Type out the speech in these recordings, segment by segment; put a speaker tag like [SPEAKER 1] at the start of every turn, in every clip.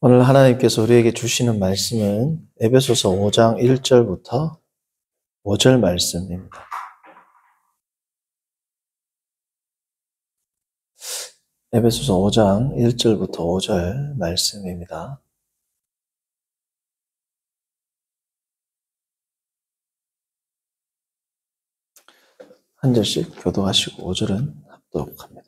[SPEAKER 1] 오늘 하나님께서 우리에게 주시는 말씀은 에베소서 5장 1절부터 5절 말씀입니다. 에베소서 5장 1절부터 5절 말씀입니다. 한 절씩 교도하시고 5절은 합독합니다.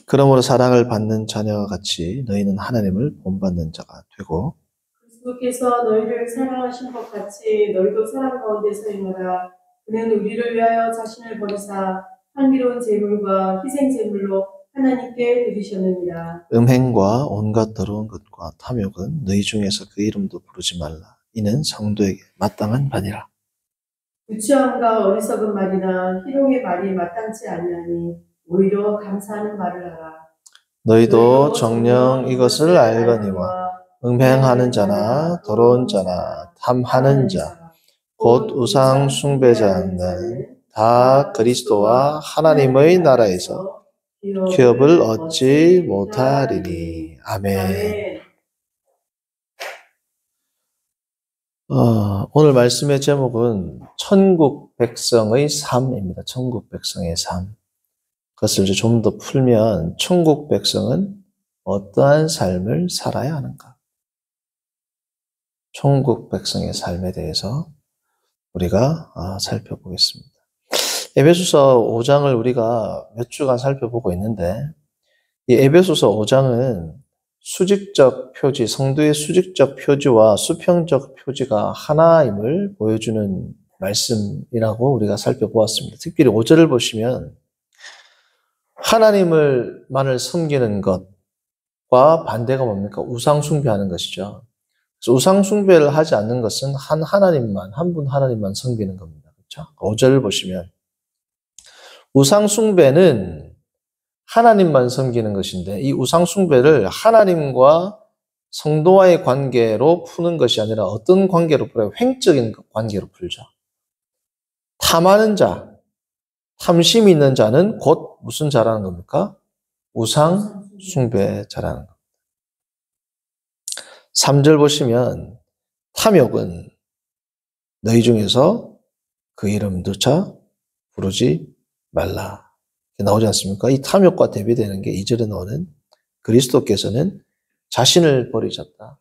[SPEAKER 1] 그러므로 사랑을 받는 자녀와 같이 너희는 하나님을 본받는 자가 되고
[SPEAKER 2] 그리스도께서 너희를 사랑하신 것 같이 너희도 사랑 가운데서 행하라. 그는 우리를 위하여 자신을 버리사 향기로운 제물과 희생 제물로 하나님께 드리셨느니라.
[SPEAKER 1] 음행과 온갖 더러운 것과 탐욕은 너희 중에서 그 이름도 부르지 말라. 이는 성도에게 마땅한 바니라.
[SPEAKER 2] 유치함과 어리석은 말이나 희롱의 말이 마땅치 아니하니 오히려 감사하는 말을 하라.
[SPEAKER 1] 너희도 정녕 이것을 알거니와 음행하는 자나 더러운 자나 탐하는 자, 곧 우상 숭배자는 다 그리스도와 하나님의 나라에서 기업을 얻지 못하리니. 아멘. 오늘 말씀의 제목은 천국 백성의 삶입니다. 천국 백성의 삶. 그것을 좀 더 풀면 천국 백성은 어떠한 삶을 살아야 하는가? 천국 백성의 삶에 대해서 우리가 살펴보겠습니다. 에베소서 5장을 우리가 몇 주간 살펴보고 있는데 이 에베소서 5장은 수직적 표지, 성도의 수직적 표지와 수평적 표지가 하나임을 보여주는 말씀이라고 우리가 살펴보았습니다. 특별히 5절을 보시면 하나님을만을 섬기는 것과 반대가 뭡니까? 우상 숭배하는 것이죠. 그래서 우상 숭배를 하지 않는 것은 한 분 하나님만 섬기는 겁니다. 그렇죠? 5절을 보시면 우상 숭배는 하나님만 섬기는 것인데 이 우상 숭배를 하나님과 성도와의 관계로 푸는 것이 아니라 어떤 관계로 풀어요? 횡적인 관계로 풀죠. 탐하는 자, 탐심이 있는 자는 곧 무슨 자라는 겁니까? 우상 숭배자라는 겁니다. 3절 보시면 탐욕은 너희 중에서 그 이름조차 부르지 말라. 나오지 않습니까? 이 탐욕과 대비되는 게 2절에 나오는 그리스도께서는 자신을 버리셨다.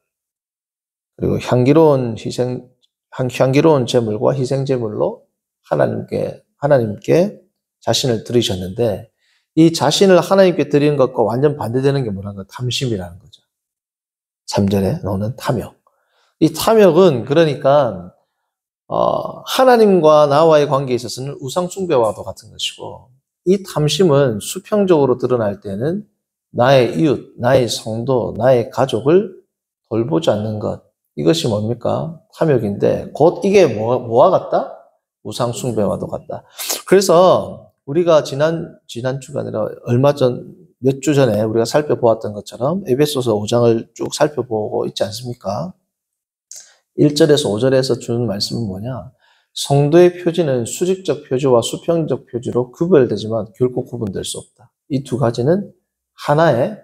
[SPEAKER 1] 그리고 향기로운 제물과 희생 제물로 하나님께 자신을 드리셨는데 이 자신을 하나님께 드리는 것과 완전 반대되는 게 뭐라는 거예요? 탐심이라는 거죠. 3절에 나오는 탐욕. 이 탐욕은 그러니까 하나님과 나와의 관계에 있어서는 우상 숭배와도 같은 것이고 이 탐심은 수평적으로 드러날 때는 나의 이웃, 나의 성도, 나의 가족을 돌보지 않는 것. 이것이 뭡니까? 탐욕인데 곧 이게 뭐와 같다? 우상 숭배와도 같다. 그래서 우리가 지난주가 아니라 몇 주 전에 우리가 살펴보았던 것처럼 에베소서 5장을 쭉 살펴보고 있지 않습니까? 1절에서 5절에서 주는 말씀은 뭐냐? 성도의 표지는 수직적 표지와 수평적 표지로 구별되지만 결코 구분될 수 없다. 이 두 가지는 하나의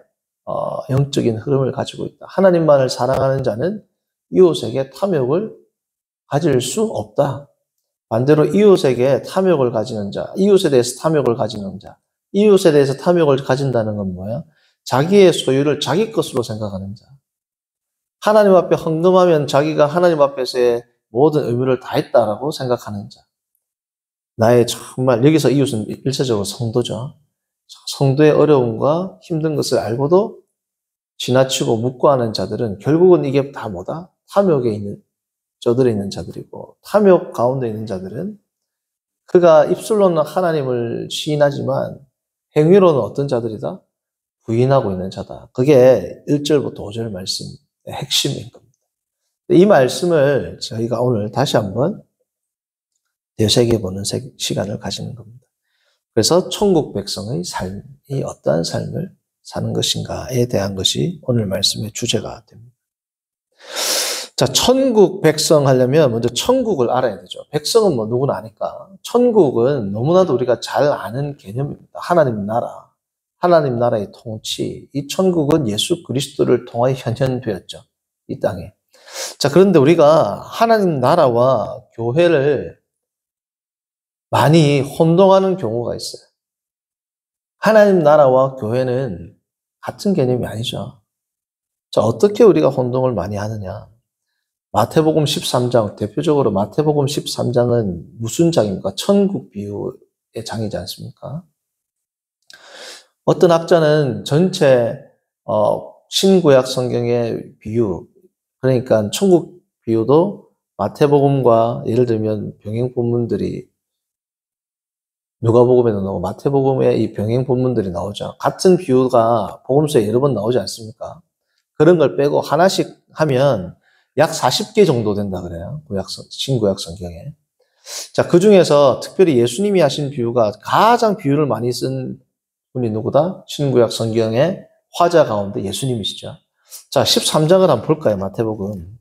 [SPEAKER 1] 영적인 흐름을 가지고 있다. 하나님만을 사랑하는 자는 이웃에게 탐욕을 가질 수 없다. 반대로 이웃에게 탐욕을 가지는 자, 이웃에 대해서 탐욕을 가지는 자, 이웃에 대해서 탐욕을 가진다는 건 뭐야? 자기의 소유를 자기 것으로 생각하는 자. 하나님 앞에 헌금하면 자기가 하나님 앞에서의 모든 의무를 다했다라고 생각하는 자. 나의 정말 여기서 이웃은 일차적으로 성도죠. 성도의 어려움과 힘든 것을 알고도 지나치고 묵과하는 자들은 결국은 이게 다 뭐다? 탐욕에 쩌들어 있는 자들이고 탐욕 가운데 있는 자들은 그가 입술로는 하나님을 시인하지만 행위로는 어떤 자들이다? 부인하고 있는 자다. 그게 1절부터 5절 말씀의 핵심인 겁니다. 이 말씀을 저희가 오늘 다시 한번 되새겨보는 시간을 가지는 겁니다. 그래서 천국 백성의 삶이 어떠한 삶을 사는 것인가에 대한 것이 오늘 말씀의 주제가 됩니다. 자, 천국 백성 하려면 먼저 천국을 알아야 되죠. 백성은 누구나 아니까. 천국은 너무나도 우리가 잘 아는 개념입니다. 하나님 나라. 하나님 나라의 통치, 이 천국은 예수 그리스도를 통하여 현현되었죠. 이 땅에. 자, 그런데 우리가 하나님 나라와 교회를 많이 혼동하는 경우가 있어요. 하나님 나라와 교회는 같은 개념이 아니죠. 자, 어떻게 우리가 혼동을 많이 하느냐? 마태복음 13장, 대표적으로 마태복음 13장은 무슨 장입니까? 천국 비유의 장이지 않습니까? 어떤 학자는 전체 신구약 성경의 비유, 그러니까 천국 비유도 마태복음과 예를 들면 병행 본문들이 누가복음에도 나오고 마태복음에 이 병행 본문들이 나오죠. 같은 비유가 복음서에 여러 번 나오지 않습니까? 그런 걸 빼고 하나씩 하면 약 40개 정도 된다 그래요. 신구약 성경에. 자, 그 중에서 특별히 예수님이 하신 비유가 가장 비유를 많이 쓴 분이 누구다? 신구약 성경의 화자 가운데 예수님이시죠. 자, 13장을 한번 볼까요? 마태복음.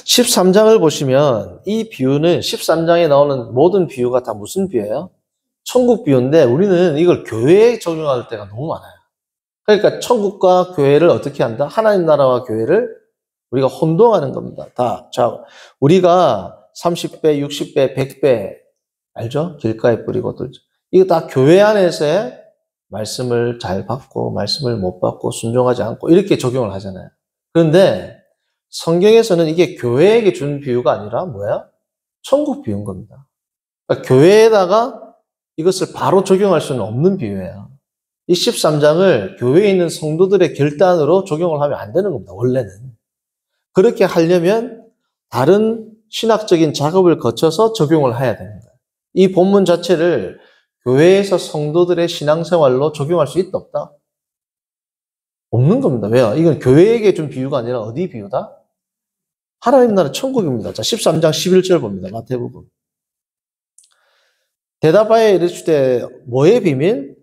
[SPEAKER 1] (13장을) 보시면 이 비유는 13장에 나오는 모든 비유가 다 무슨 비유예요? 천국 비유인데 우리는 이걸 교회에 적용할 때가 너무 많아요. 그러니까 천국과 교회를 어떻게 한다? 하나님 나라와 교회를 우리가 혼동하는 겁니다. 자, 우리가 30배, 60배, 100배 알죠? 길가에 뿌리고 들죠. 이거 다 교회 안에서의 말씀을 잘 받고 말씀을 못 받고 순종하지 않고 이렇게 적용을 하잖아요. 그런데 성경에서는 이게 교회에게 준 비유가 아니라 뭐야? 천국 비유인 겁니다. 그러니까 교회에다가 이것을 바로 적용할 수는 없는 비유예요. 이 13장을 교회에 있는 성도들의 결단으로 적용을 하면 안 되는 겁니다. 원래는. 그렇게 하려면 다른 신학적인 작업을 거쳐서 적용을 해야 됩니다. 이 본문 자체를 교회에서 성도들의 신앙생활로 적용할 수 있다 없다? 없는 겁니다. 왜요? 이건 교회에게 준 비유가 아니라 어디 비유다? 하나님 나라 천국입니다. 자, 13장 11절 봅니다. 마태복음. 대답하여 이르시되 뭐의 비밀?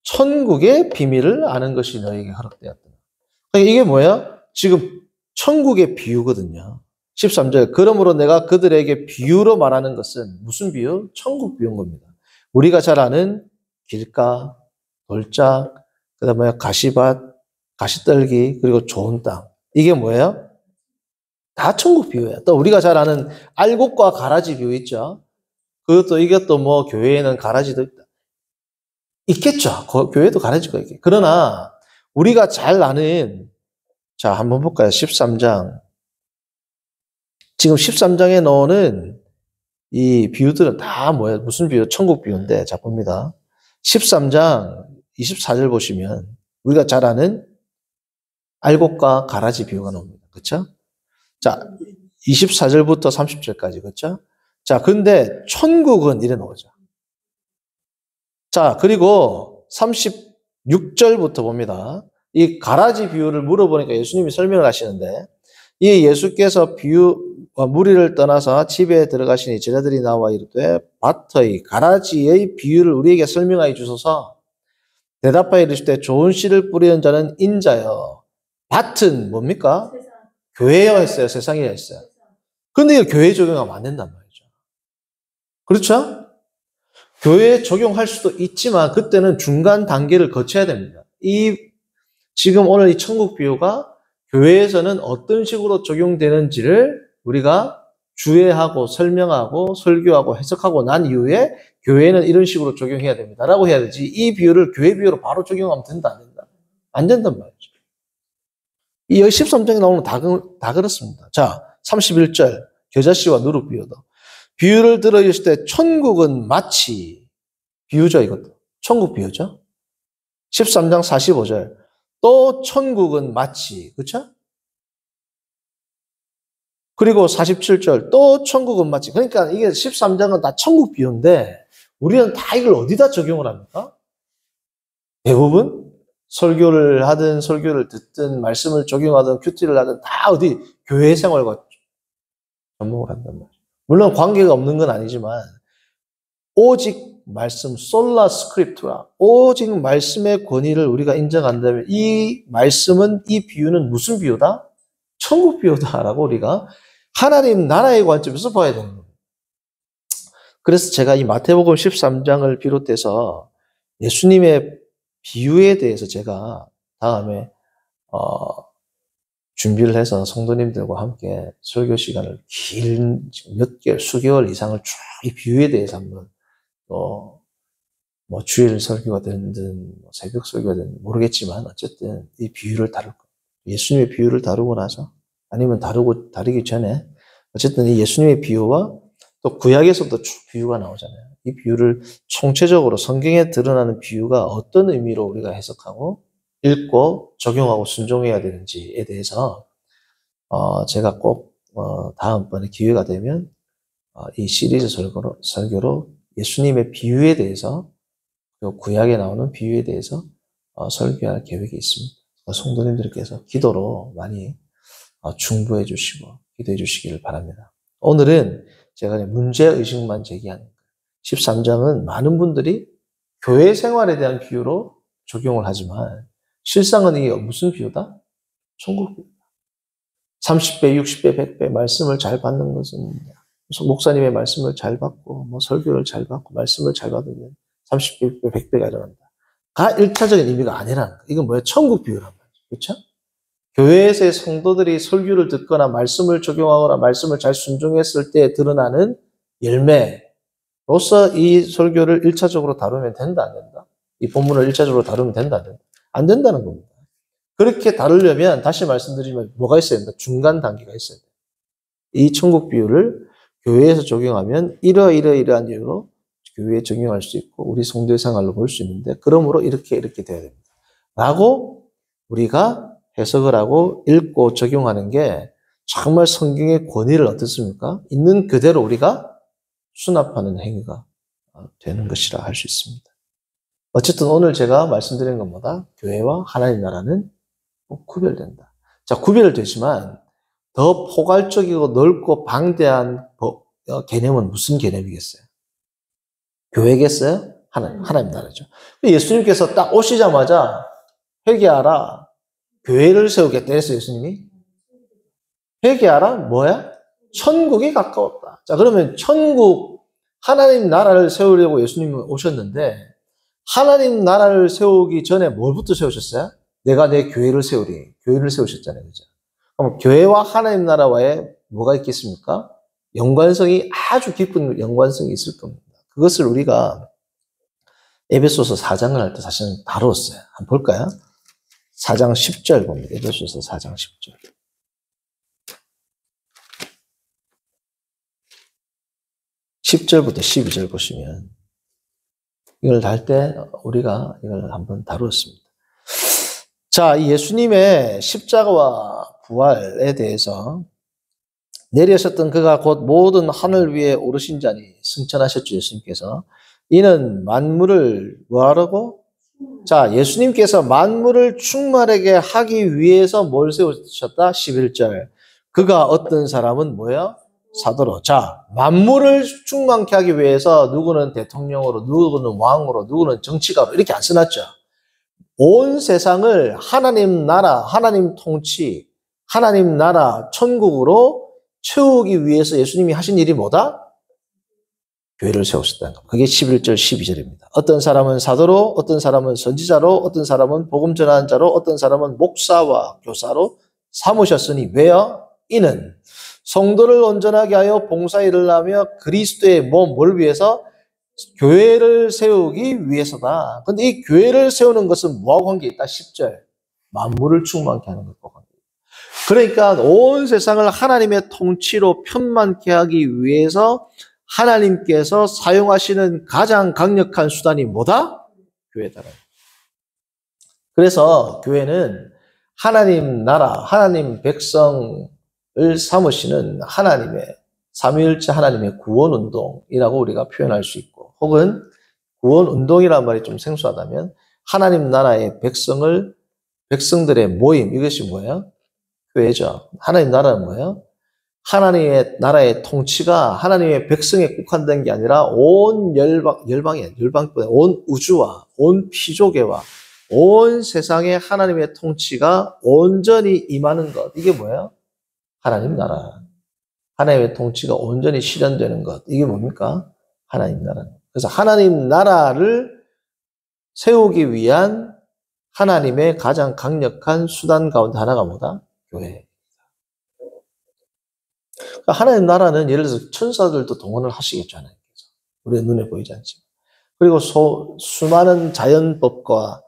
[SPEAKER 1] 천국의 비밀을 아는 것이 너에게 허락되었다. 그러니까 이게 뭐야? 지금 천국의 비유거든요. 13절. 그러므로 내가 그들에게 비유로 말하는 것은 무슨 비유? 천국 비유인 겁니다. 우리가 잘 아는 길가, 돌짝, 그다음에 가시밭, 가시떨기, 그리고 좋은 땅. 이게 뭐예요? 다 천국 비유예요. 또 우리가 잘 아는 알곡과 가라지 비유 있죠? 이것도 뭐 교회에는 가라지도 있다. 있겠죠. 교회도 가라지가 있겠죠. 그러나 우리가 잘 아는, 자, 한번 볼까요? 13장. 지금 13장에 나오는 이 비유들은 다 뭐예요? 무슨 비유? 천국 비유인데, 자, 봅니다. 13장 24절 보시면 우리가 잘 아는 알곡과 가라지 비유가 나옵니다. 그렇죠? 자, 24절부터 30절까지, 그렇죠? 자, 근데 천국은 이래 나오죠. 자, 그리고 36절부터 봅니다. 이 가라지 비유를 물어보니까 예수님이 설명을 하시는데, 이 예수께서 무리를 떠나서 집에 들어가시니 제자들이 나와 이르되 밭의 가라지의 비유를 우리에게 설명하여 주소서. 대답하여 이르시되 좋은 씨를 뿌리는 자는 인자여. 밭은 뭡니까? 교회여 했어요. 세상이여 했어요. 근데 이거 교회에 적용하면 안 된단 말이죠. 그렇죠? 교회에 적용할 수도 있지만 그때는 중간 단계를 거쳐야 됩니다. 지금 오늘 이 천국 비유가 교회에서는 어떤 식으로 적용되는지를 우리가 주의하고 설명하고 설교하고 해석하고 난 이후에 교회는 이런 식으로 적용해야 됩니다. 라고 해야 되지. 이 비유를 교회 비유로 바로 적용하면 된다, 안 된다? 안 된단 말이죠. 이 13장에 나오는 다 그렇습니다. 자, 31절. 겨자씨와 누룩 비유도. 비유를 들어 있을 때 천국은 마치 비유죠, 이것도. 천국 비유죠. 13장 45절. 또 천국은 마치, 그렇죠? 그리고 47절. 또 천국은 마치. 그러니까 이게 13장은 다 천국 비유인데 우리는 다 이걸 어디다 적용을 합니까? 대부분 설교를 하든 설교를 듣든 말씀을 적용하든 큐티를 하든 다 어디 교회 생활과 접목을 한단 말이에요. 물론 관계가 없는 건 아니지만 오직 말씀, 솔라 스크립투라, 오직 말씀의 권위를 우리가 인정한다면 이 말씀은, 이 비유는 무슨 비유다? 천국 비유다라고 우리가 하나님 나라의 관점에서 봐야 되는 겁니다. 그래서 제가 이 마태복음 13장을 비롯해서 예수님의 비유에 대해서 제가 다음에 준비를 해서 성도님들과 함께 설교 시간을 긴 몇 개월, 수개월 이상을 쭉 이 비유에 대해서 한번 뭐 주일 설교가 되든 뭐 새벽 설교가 되든 모르겠지만 어쨌든 이 비유를 다룰 거예요. 예수님의 비유를 다루고 나서 아니면 다루기 전에 어쨌든 이 예수님의 비유와 또 구약에서도 쭉 비유가 나오잖아요. 이 비유를 총체적으로 성경에 드러나는 비유가 어떤 의미로 우리가 해석하고 읽고 적용하고 순종해야 되는지에 대해서 제가 꼭 다음번에 기회가 되면 이 시리즈 설교로 예수님의 비유에 대해서 그리고 구약에 나오는 비유에 대해서 설교할 계획이 있습니다. 성도님들께서 기도로 많이 중보해 주시고 기도해 주시기를 바랍니다. 오늘은 제가 문제의식만 제기하는 거예요. 13장은 많은 분들이 교회 생활에 대한 비유로 적용을 하지만 실상은 이게 무슨 비유다? 천국 비유다. 30배, 60배, 100배 말씀을 잘 받는 것은 목사님의 말씀을 잘 받고 뭐 설교를 잘 받고 말씀을 잘 받으면 30배, 100배가 일어난다. 가 1차적인 의미가 아니라는 거예요. 이건 뭐예요? 천국 비유란 말이죠. 그렇죠? 교회에서의 성도들이 설교를 듣거나 말씀을 적용하거나 말씀을 잘 순종했을 때 드러나는 열매로서 이 설교를 1차적으로 다루면 된다, 안 된다? 이 본문을 1차적으로 다루면 된다, 안 된다? 안 된다는 겁니다. 그렇게 다루려면 다시 말씀드리면 뭐가 있어야 된다? 중간 단계가 있어야 돼요. 이 천국 비유를 교회에서 적용하면 이러한 이유로 교회에 적용할 수 있고 우리 성도의 생활로 볼 수 있는데 그러므로 이렇게 돼야 됩니다. 라고 우리가 해석을 하고 읽고 적용하는 게 정말 성경의 권위를 어떻습니까? 있는 그대로 우리가 수납하는 행위가 되는 것이라 할 수 있습니다. 어쨌든 오늘 제가 말씀드린 것보다 교회와 하나님 나라는 꼭 구별된다. 자, 구별되지만 더 포괄적이고 넓고 방대한 개념은 무슨 개념이겠어요? 교회겠어요? 하나님 나라죠. 예수님께서 딱 오시자마자 회개하라. 교회를 세우겠다 했어요, 예수님이. 회개하라? 뭐야? 천국이 가까웠다. 자, 그러면 하나님 나라를 세우려고 예수님이 오셨는데, 하나님 나라를 세우기 전에 뭘부터 세우셨어요? 내가 내 교회를 세우리. 교회를 세우셨잖아요, 그죠? 그럼 교회와 하나님 나라와의 뭐가 있겠습니까? 아주 깊은 연관성이 있을 겁니다. 그것을 우리가 에베소서 4장을 할 때 사실은 다루었어요. 한번 볼까요? 4장 10절 봅니다. 에베소서 4장 10절. 10절부터 12절 보시면 이걸 할 때 우리가 이걸 한번 다루었습니다. 자, 이 예수님의 십자가와 부활에 대해서 내려셨던 그가 곧 모든 하늘 위에 오르신 자니 승천하셨죠, 예수님께서. 이는 만물을 뭐하라고? 자, 예수님께서 만물을 충만하게 하기 위해서 뭘 세우셨다? 11절. 그가 어떤 사람은 뭐예요? 사도로. 자, 만물을 충만케 하기 위해서 누구는 대통령으로, 누구는 왕으로, 누구는 정치가로 이렇게 안 써놨죠. 온 세상을 하나님 나라, 하나님 통치, 하나님 나라, 천국으로 채우기 위해서 예수님이 하신 일이 뭐다? 교회를 세우셨다는 것. 그게 11절, 12절입니다. 어떤 사람은 사도로, 어떤 사람은 선지자로, 어떤 사람은 복음 전하는 자로, 어떤 사람은 목사와 교사로 삼으셨으니 왜요? 이는 성도를 온전하게 하여 봉사일을 하며 그리스도의 몸, 뭘 위해서? 교회를 세우기 위해서다. 근데 이 교회를 세우는 것은 뭐하고 관계 있다? 10절. 만물을 충만케 하는 것과 관계 있다. 그러니까 온 세상을 하나님의 통치로 편만케 하기 위해서 하나님께서 사용하시는 가장 강력한 수단이 뭐다? 교회다. 그래서 교회는 하나님 나라, 하나님 백성을 삼으시는 하나님의 삼위일체 하나님의 구원운동이라고 우리가 표현할 수 있고, 혹은 구원운동이라는 말이 좀 생소하다면 하나님 나라의 백성들의 모임, 이것이 뭐예요? 교회죠. 하나님 나라는 뭐예요? 하나님의 나라의 통치가 하나님의 백성에 국한된 게 아니라 온 열방뿐에 온 우주와 온 피조계와 온 세상에 하나님의 통치가 온전히 임하는 것. 이게 뭐예요? 하나님 나라. 하나님의 통치가 온전히 실현되는 것. 이게 뭡니까? 하나님 나라. 그래서 하나님 나라를 세우기 위한 하나님의 가장 강력한 수단 가운데 하나가 뭐다? 교회. 그러니까 하나님 나라는 예를 들어서 천사들도 동원을 하시겠죠. 하나님께서. 우리의 눈에 보이지 않지만. 그리고 수많은 자연법과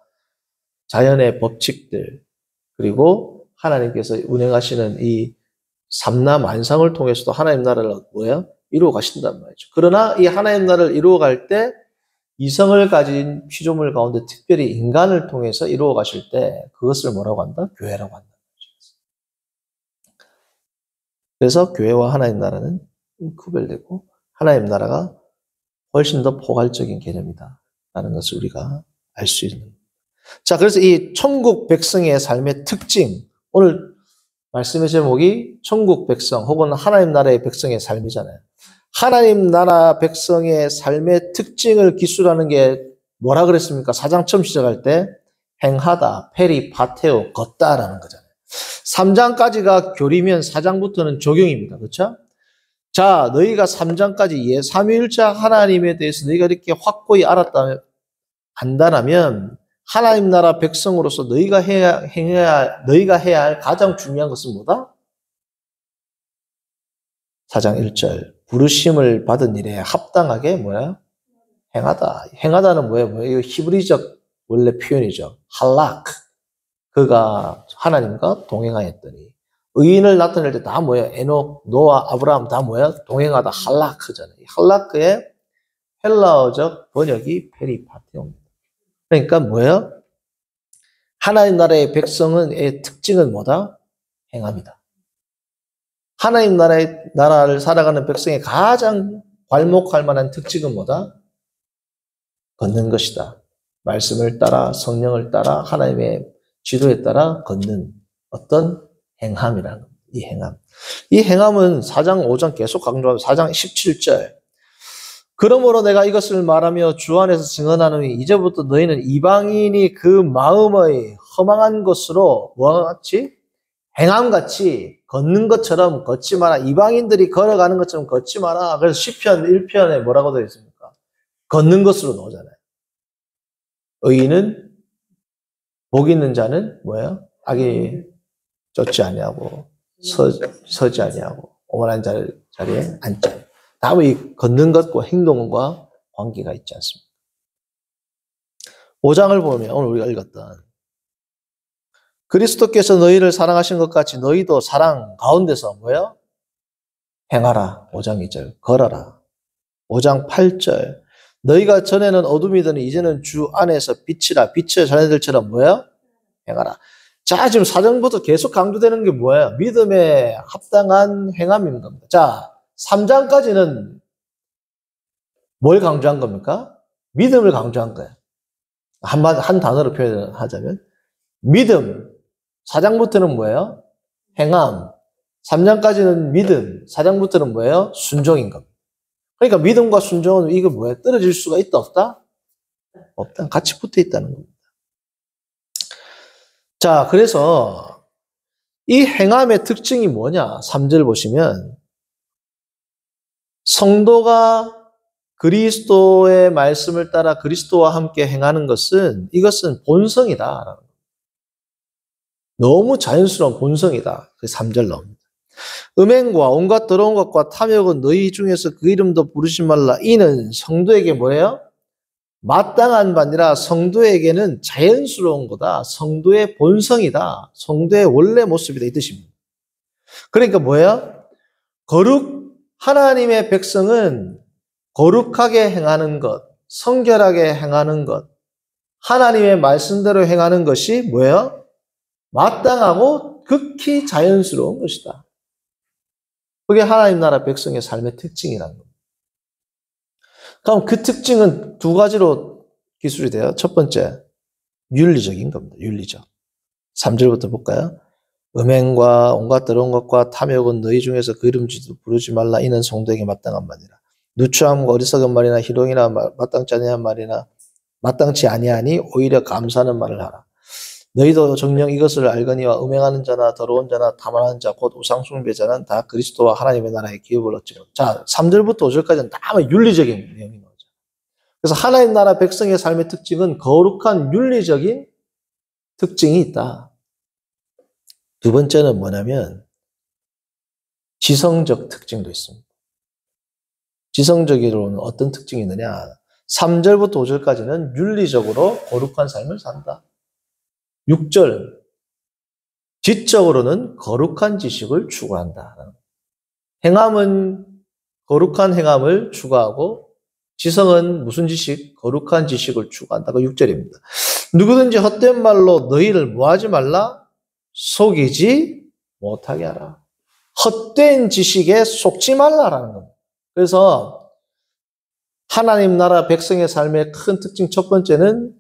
[SPEAKER 1] 자연의 법칙들, 그리고 하나님께서 운행하시는 이 삼라만상을 통해서도 하나님 나라를 뭐예요? 이루어 가신단 말이죠. 그러나 이 하나님 나라를 이루어 갈 때 이성을 가진 피조물 가운데 특별히 인간을 통해서 이루어 가실 때 그것을 뭐라고 한다? 교회라고 한다. 그래서 교회와 하나님 나라는 구별되고 하나님 나라가 훨씬 더 포괄적인 개념이다 라는 것을 우리가 알 수 있는. 자, 그래서 이 천국 백성의 삶의 특징, 오늘 말씀의 제목이 천국 백성 혹은 하나님 나라의 백성의 삶이잖아요. 하나님 나라 백성의 삶의 특징을 기술하는 게 뭐라 그랬습니까? 4장 처음 시작할 때 행하다, 페리파테오, 걷다라는 거잖아요. 3장까지가 교리면 4장부터는 적용입니다. 그렇죠? 자, 너희가 3장까지 삼위일체 하나님에 대해서 너희가 이렇게 확고히 안다라면 하나님 나라 백성으로서 너희가 해야 할 가장 중요한 것은 뭐다? 4장 1절 부르심을 받은 일에 합당하게 뭐야? 행하다. 행하다는 뭐예요? 이거 히브리적 원래 표현이죠. 할락. 그가 하나님과 동행하였더니 의인을 나타낼 때 다 뭐예요? 에녹, 노아, 아브라함 다 뭐예요? 동행하다 할라크잖아요. 할라크의 헬라어적 번역이 페리파테오입니다. 그러니까 뭐예요? 하나님 나라의 백성의 특징은 뭐다? 행함이다. 하나님 나라를 살아가는 백성의 가장 괄목할 만한 특징은 뭐다? 걷는 것이다. 말씀을 따라 성령을 따라 하나님의 지도에 따라 걷는 어떤 행함이라는 겁니다. 이 행함. 이 행함은 4장, 5장 계속 강조하면 4장 17절. 그러므로 내가 이것을 말하며 주 안에서 증언하노니 이제부터 너희는 이방인이 그 마음의 허망한 것으로 뭐와 같이? 행함같이 걷는 것처럼 걷지 마라. 이방인들이 걸어가는 것처럼 걷지 마라. 그래서 시편 1편에 뭐라고 되어 있습니까? 걷는 것으로 나오잖아요. 의인은 복 있는 자는 뭐예요? 악이 쫓지 아니하고 서지 아니하고 오만한 자리에 앉지 않고. 다음에 이 걷는 것과 행동과 관계가 있지 않습니까? 5장을 보면 오늘 우리가 읽었던 그리스도께서 너희를 사랑하신 것 같이 너희도 사랑 가운데서 뭐예요? 행하라. 5장 2절 걸어라. 5장 8절 너희가 전에는 어둠이더니 이제는 주 안에서 빛이라. 빛의 자녀들처럼 뭐예요? 행하라. 자, 지금 4장부터 계속 강조되는 게 뭐예요? 믿음에 합당한 행함인 겁니다. 자, 3장까지는 뭘 강조한 겁니까? 믿음을 강조한 거예요. 한 단어로 표현하자면 믿음. 4장부터는 뭐예요? 행함. 3장까지는 믿음. 4장부터는 뭐예요? 순종인 겁니다. 그러니까 믿음과 순종은 이거 뭐예요? 떨어질 수가 있다 없다? 없다. 같이 붙어 있다는 겁니다. 자, 그래서 이 행함의 특징이 뭐냐? 3절 보시면 성도가 그리스도의 말씀을 따라 그리스도와 함께 행하는 것은 이것은 본성이다. 너무 자연스러운 본성이다. 그 3절 나옵니다. 음행과 온갖 더러운 것과 탐욕은 너희 중에서 그 이름도 부르지 말라. 이는 성도에게 뭐예요? 마땅한 바니라. 성도에게는 자연스러운 거다. 성도의 본성이다. 성도의 원래 모습이다. 이 뜻입니다. 그러니까 뭐예요? 하나님의 백성은 거룩하게 행하는 것, 성결하게 행하는 것, 하나님의 말씀대로 행하는 것이 뭐예요? 마땅하고 극히 자연스러운 것이다. 그게 하나님 나라 백성의 삶의 특징이라는 겁니다. 그럼 그 특징은 두 가지로 기술이 돼요. 첫 번째, 윤리적인 겁니다. 윤리적. 3절부터 볼까요? 음행과 온갖 더러운 것과 탐욕은 너희 중에서 그 이름도 부르지 말라. 이는 성도에게 마땅한 말이라. 누추함과 어리석은 말이나 희롱이나 마땅치 아니한 말이나 마땅치 아니하니 오히려 감사하는 말을 하라. 너희도 정녕 이것을 알거니와 음행하는 자나 더러운 자나 탐하는 자 곧 우상 숭배자는 다 그리스도와 하나님의 나라의 기업을 얻지 못. 자, 3절부터 5절까지는 다 윤리적인 내용이 나오죠. 그래서 하나님 나라 백성의 삶의 특징은 거룩한 윤리적인 특징이 있다. 두 번째는 뭐냐면 지성적 특징도 있습니다. 지성적으로는 어떤 특징이 있느냐? 3절부터 5절까지는 윤리적으로 거룩한 삶을 산다. 6절, 지적으로는 거룩한 지식을 추구한다. 행함은 거룩한 행함을 추구하고 지성은 무슨 지식? 거룩한 지식을 추구한다가 6절입니다. 누구든지 헛된 말로 너희를 뭐하지 말라? 속이지 못하게 하라. 헛된 지식에 속지 말라라는 겁니다. 그래서 하나님 나라 백성의 삶의 큰 특징 첫 번째는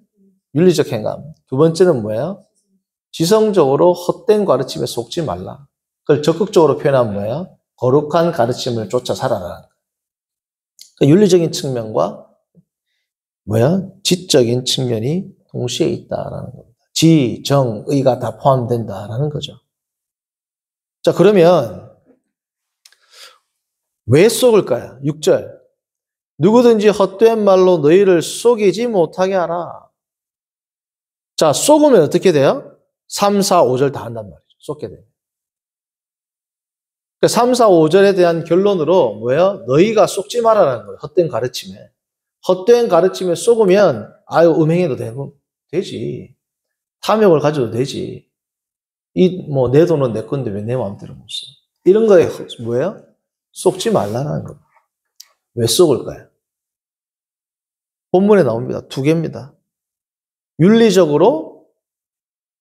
[SPEAKER 1] 윤리적 행함. 두 번째는 뭐예요? 지성적으로 헛된 가르침에 속지 말라. 그걸 적극적으로 표현하면 뭐예요? 거룩한 가르침을 쫓아 살아라는 거예요. 그러니까 윤리적인 측면과 뭐야? 지적인 측면이 동시에 있다라는 겁니다. 지, 정, 의가 다 포함된다라는 거죠. 자, 그러면 왜 속을까요? 6절. 누구든지 헛된 말로 너희를 속이지 못하게 하라. 자, 속으면 어떻게 돼요? 3, 4, 5절 다 한단 말이죠. 속게 돼요. 그러니까 3, 4, 5절에 대한 결론으로 뭐예요? 너희가 속지 말아라는 거예요. 헛된 가르침에. 헛된 가르침에 속으면 아유 음행해도 되지. 탐욕을 가져도 되지. 내 돈은 내 건데 왜 내 마음대로 못 써? 이런 거에 뭐예요? 속지 말라는 거예요. 왜 속을까요? 본문에 나옵니다. 두 개입니다. 윤리적으로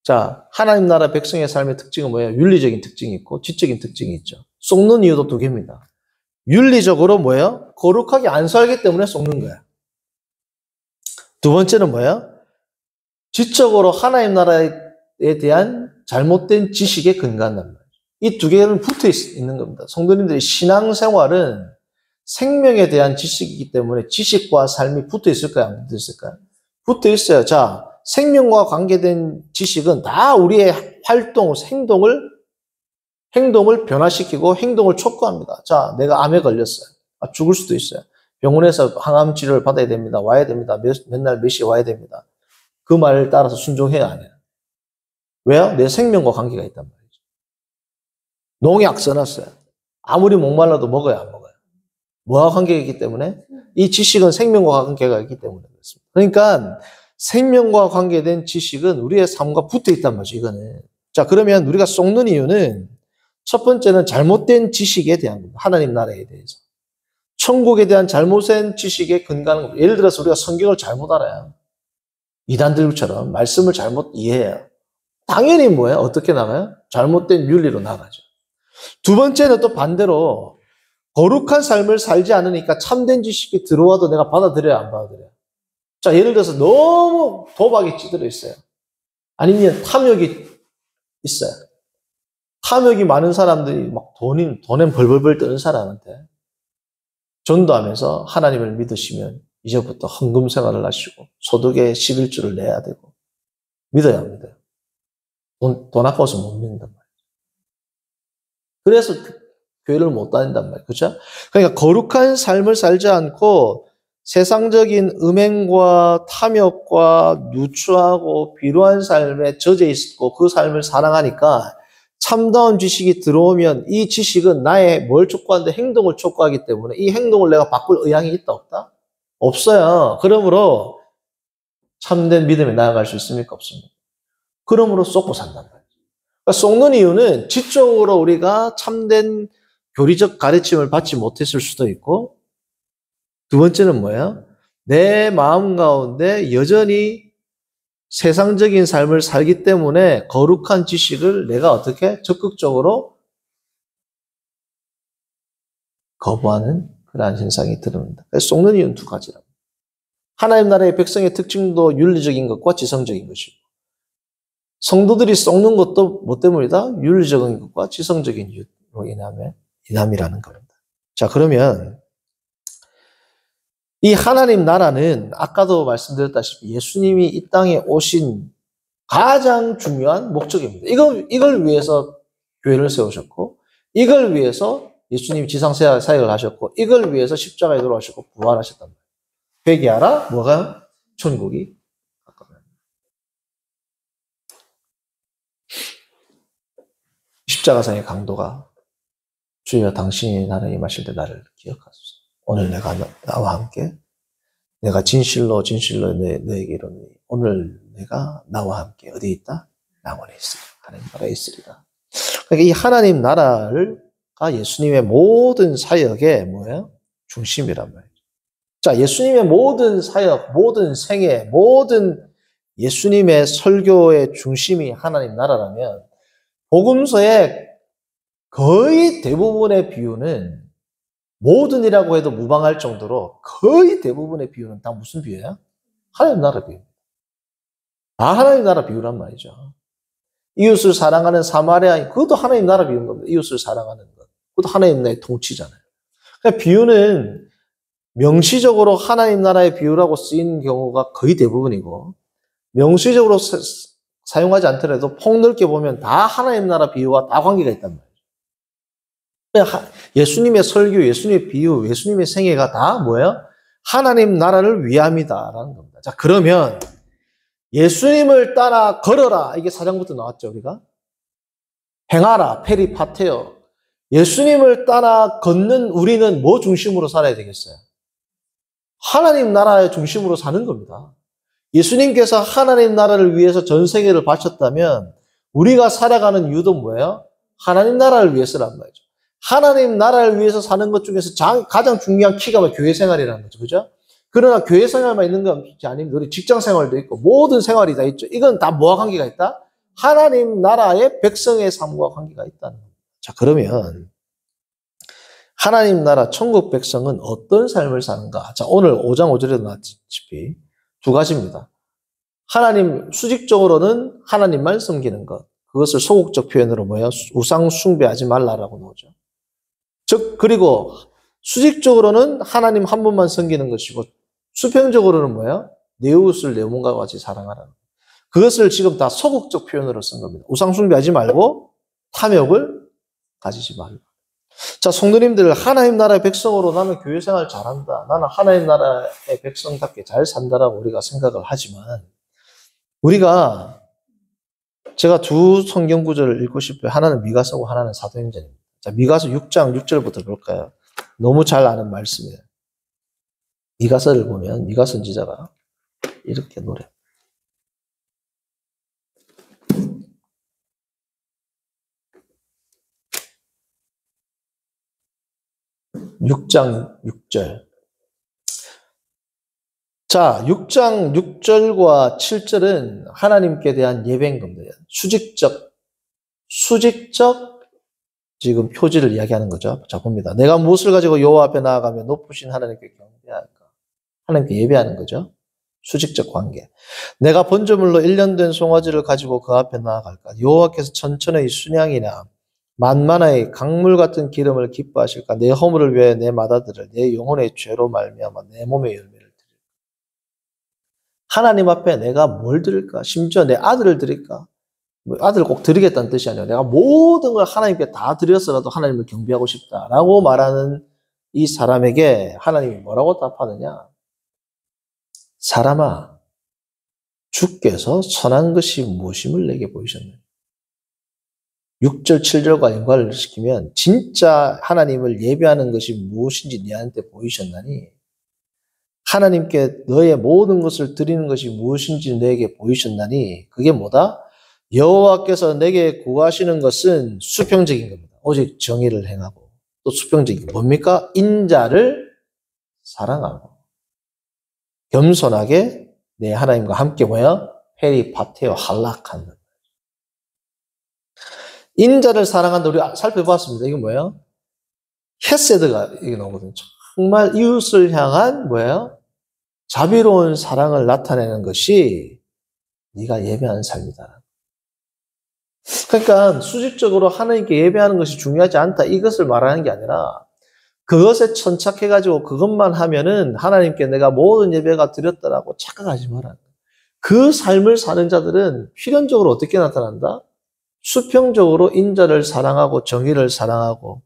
[SPEAKER 1] 자, 하나님 나라 백성의 삶의 특징은 뭐예요? 윤리적인 특징이 있고 지적인 특징이 있죠. 속는 이유도 두 개입니다. 윤리적으로 뭐예요? 거룩하게 안 살기 때문에 속는 거야. 두 번째는 뭐예요? 지적으로 하나님 나라에 대한 잘못된 지식에 근거한단 말이에요. 이 두 개는 붙어 있는 겁니다. 성도님들의 신앙생활은 생명에 대한 지식이기 때문에 지식과 삶이 붙어 있을까요? 안 붙어 있을까요? 붙어 있어요. 자, 생명과 관계된 지식은 다 우리의 활동, 행동을 변화시키고 행동을 촉구합니다. 자, 내가 암에 걸렸어요. 죽을 수도 있어요. 병원에서 항암 치료를 받아야 됩니다. 와야 됩니다. 맨날 몇 시에 와야 됩니다. 그 말을 따라서 순종해야 안 해요. 왜요? 내 생명과 관계가 있단 말이죠. 농약 써놨어요. 아무리 목말라도 먹어야 안 먹어요. 뭐와 관계가 있기 때문에? 이 지식은 생명과 관계가 있기 때문에 그렇습니다. 그러니까 생명과 관계된 지식은 우리의 삶과 붙어 있단 말이죠, 이거는. 자, 그러면 우리가 속는 이유는 첫 번째는 잘못된 지식에 대한 겁니다. 하나님 나라에 대해서. 천국에 대한 잘못된 지식에 근거하는 겁니다. 예를 들어서 우리가 성경을 잘못 알아요. 이단들처럼 말씀을 잘못 이해해요. 당연히 뭐예요? 어떻게 나가요? 잘못된 윤리로 나가죠. 두 번째는 또 반대로 거룩한 삶을 살지 않으니까 참된 지식이 들어와도 내가 받아들여야 안 받아들여요. 자, 예를 들어서 너무 도박이 찌들어 있어요. 아니면 탐욕이 있어요. 탐욕이 많은 사람들이 막 돈에 벌벌벌 뜨는 사람한테 전도하면서 하나님을 믿으시면 이제부터 헌금 생활을 하시고 소득의 11조를 내야 되고 믿어야 합니다. 돈 아까워서 못 믿는단 말이에요. 그래서 교회를 못 다닌단 말이에요. 그렇죠? 그러니까 거룩한 삶을 살지 않고 세상적인 음행과 탐욕과 누추하고 비루한 삶에 젖어 있고 그 삶을 사랑하니까 참다운 지식이 들어오면 이 지식은 나의 뭘 촉구하는데 행동을 촉구하기 때문에 이 행동을 내가 바꿀 의향이 있다 없다? 없어요. 그러므로 참된 믿음에 나아갈 수 있습니까? 없습니까? 그러므로 쏟고 산단 말이에요. 그러니까 쏟는 이유는 지적으로 우리가 참된 교리적 가르침을 받지 못했을 수도 있고 두 번째는 뭐예요? 내 마음 가운데 여전히 세상적인 삶을 살기 때문에 거룩한 지식을 내가 어떻게 적극적으로 거부하는 그러한 현상이 드러납니다. 그래서 속는 이유는 두 가지랍니다. 하나님 나라의 백성의 특징도 윤리적인 것과 지성적인 것이고 성도들이 속는 것도 뭐 때문이다? 윤리적인 것과 지성적인 이유로 인함이라는 겁니다. 자, 그러면 이 하나님 나라는 아까도 말씀드렸다시피 예수님이 이 땅에 오신 가장 중요한 목적입니다. 이걸 위해서 교회를 세우셨고, 이걸 위해서 예수님이 지상사역을 하셨고, 이걸 위해서 십자가에 돌아가셨고 부활하셨단 말이에요. 회개하라, 뭐가? 천국이 가까워요. 십자가상의 강도가 주여 당신이 나를 임하실 때 나를 기억하소서. 오늘 내가 나와 함께 내가 진실로 너에게 이르노니 오늘 내가 나와 함께 어디 있다? 낙원에 있으리라. 하나님 나라에 있으리라. 그러니까 이 하나님 나라가 예수님의 모든 사역의 뭐예요? 중심이란 말이에요. 자, 예수님의 모든 사역, 모든 생애, 모든 예수님의 설교의 중심이 하나님 나라라면 복음서의 거의 대부분의 비유는 모든이라고 해도 무방할 정도로 거의 대부분의 비유는 다 무슨 비유야? 하나님 나라 비유입니다. 하나님 나라 비유란 말이죠. 이웃을 사랑하는 사마리아인, 그것도 하나님 나라 비유인 겁니다. 이웃을 사랑하는 것. 그것도 하나님 나라의 통치잖아요. 그러니까 비유는 명시적으로 하나님 나라의 비유라고 쓰인 경우가 거의 대부분이고, 명시적으로 사용하지 않더라도 폭넓게 보면 다 하나님 나라 비유와 다 관계가 있단 말이에요. 예수님의 설교, 예수님의 비유, 예수님의 생애가 다 뭐예요? 하나님 나라를 위함이다라는 겁니다. 자, 그러면 예수님을 따라 걸어라. 이게 4장부터 나왔죠, 우리가. 행하라, 페리파테어. 예수님을 따라 걷는 우리는 뭐 중심으로 살아야 되겠어요? 하나님 나라의 중심으로 사는 겁니다. 예수님께서 하나님 나라를 위해서 전 세계를 바쳤다면 우리가 살아가는 이유도 뭐예요? 하나님 나라를 위해서란 말이죠. 하나님 나라를 위해서 사는 것 중에서 가장 중요한 키가 뭐 교회 생활이라는 거죠. 그죠? 그러나 교회 생활만 있는 것이 아닙니다. 우리 직장 생활도 있고 모든 생활이 다 있죠. 이건 다 뭐와 관계가 있다? 하나님 나라의 백성의 삶과 관계가 있다는 겁니다. 자, 그러면 하나님 나라 천국 백성은 어떤 삶을 사는가? 자, 오늘 5장 5절에도 나왔다시피 두 가지입니다. 하나님, 수직적으로는 하나님만 섬기는 것. 그것을 소극적 표현으로 뭐예요? 우상 숭배하지 말라라고 나오죠. 즉, 그리고 수직적으로는 하나님 한 분만 섬기는 것이고, 수평적으로는 뭐예요? 내 이웃을 내 몸과 같이 사랑하라는 것. 그것을 지금 다 소극적 표현으로 쓴 겁니다. 우상 숭배하지 말고 탐욕을 가지지 말라. 자, 성도님들, 하나님 나라의 백성으로 나는 교회 생활 잘한다. 나는 하나님 나라의 백성답게 잘 산다라고 우리가 생각을 하지만, 우리가, 제가 두 성경 구절을 읽고 싶어요. 하나는 미가서고 하나는 사도행전입니다. 자, 미가서 6장 6절부터 볼까요? 너무 잘 아는 말씀이에요. 미가서를 보면 미가 선지자가 이렇게 노래. 6장 6절. 자, 6장 6절과 7절은 하나님께 대한 예배인 겁니다. 수직적 지금 표지를 이야기하는 거죠. 자, 봅니다. 내가 무엇을 가지고 여호와 앞에 나아가며 높으신 하나님께 경배할까? 하나님께 예배하는 거죠. 수직적 관계. 내가 번제물로 1년 된 송아지를 가지고 그 앞에 나아갈까? 여호와께서 천천의 순양이나 만만의 강물 같은 기름을 기뻐하실까? 내 허물을 위해 내 맏아들을 내 영혼의 죄로 말미암아 내 몸의 열매를 드릴까? 하나님 앞에 내가 뭘 드릴까? 심지어 내 아들을 드릴까? 아들을 꼭 드리겠다는 뜻이 아니라 내가 모든 걸 하나님께 다 드려서라도 하나님을 경배하고 싶다라고 말하는 이 사람에게 하나님이 뭐라고 답하느냐? 사람아, 주께서 선한 것이 무엇임을 내게 보이셨느냐? 6절, 7절과 연관을 시키면 진짜 하나님을 예배하는 것이 무엇인지 너한테 보이셨나니 하나님께 너의 모든 것을 드리는 것이 무엇인지 너에게 보이셨나니 그게 뭐다? 여호와께서 내게 구하시는 것은 수평적인 겁니다. 오직 정의를 행하고 또 수평적인 게 뭡니까? 인자를 사랑하고 겸손하게 내 하나님과 함께 뭐야? 페리파테오 할락하는 것. 인자를 사랑한다. 우리 살펴봤습니다. 이게 뭐예요? 헤세드가 이게 나오거든요. 정말 이웃을 향한 뭐예요? 자비로운 사랑을 나타내는 것이 네가 예배하는 삶이다. 그러니까 수직적으로 하나님께 예배하는 것이 중요하지 않다. 이것을 말하는 게 아니라 그것에 천착해가지고 그것만 하면은 하나님께 내가 모든 예배가 드렸다라고 착각하지 마라. 그 삶을 사는 자들은 필연적으로 어떻게 나타난다? 수평적으로 인자를 사랑하고 정의를 사랑하고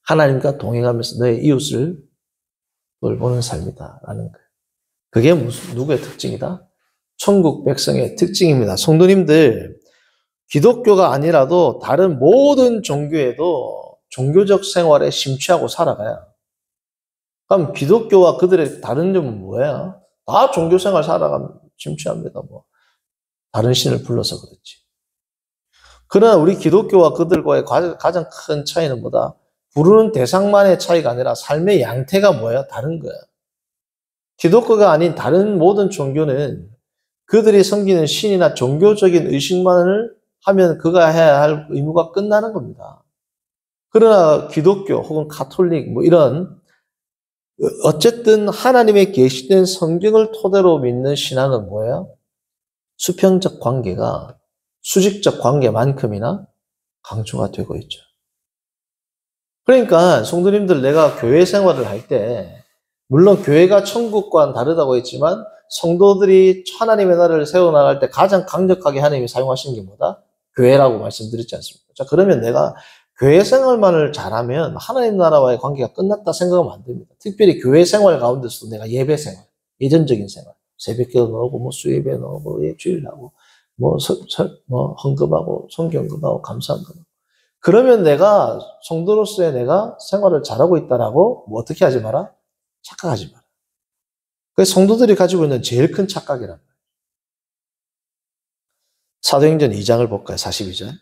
[SPEAKER 1] 하나님과 동행하면서 너의 이웃을 돌보는 삶이다라는 거예요. 그게 누구의 특징이다? 천국 백성의 특징입니다. 성도님들, 기독교가 아니라도 다른 모든 종교에도 종교적 생활에 심취하고 살아가야. 그럼 기독교와 그들의 다른 점은 뭐예요? 다 종교 생활 살아가면 심취합니다. 뭐 다른 신을 불러서 그렇지. 그러나 우리 기독교와 그들과의 가장 큰 차이는 뭐다? 부르는 대상만의 차이가 아니라 삶의 양태가 뭐예요? 다른 거야. 기독교가 아닌 다른 모든 종교는 그들이 섬기는 신이나 종교적인 의식만을 하면 그가 해야 할 의무가 끝나는 겁니다. 그러나 기독교 혹은 가톨릭 뭐 이런 어쨌든 하나님의 계시된 성경을 토대로 믿는 신앙은 뭐예요? 수평적 관계가 수직적 관계만큼이나 강조가 되고 있죠. 그러니까 성도님들, 내가 교회 생활을 할 때 물론 교회가 천국과는 다르다고 했지만 성도들이 하나님의 나라를 세워나갈 때 가장 강력하게 하나님이 사용하시는 게 뭐다? 교회라고 말씀드렸지 않습니까? 자, 그러면 내가 교회 생활만을 잘하면 하나님 나라와의 관계가 끝났다 생각하면 안 됩니다. 특별히 교회 생활 가운데서도 내가 예배 생활, 예전적인 생활, 새벽기도 나오고, 뭐 수예배 나오고, 주일하고, 뭐 헌금하고, 성경금하고, 감사헌금하고. 그러면 내가 성도로서의 내가 생활을 잘하고 있다라고 뭐 어떻게 하지 마라? 착각하지 마라. 그게 성도들이 가지고 있는 제일 큰 착각이란 말이에요. 사도행전 2장을 볼까요? 42절.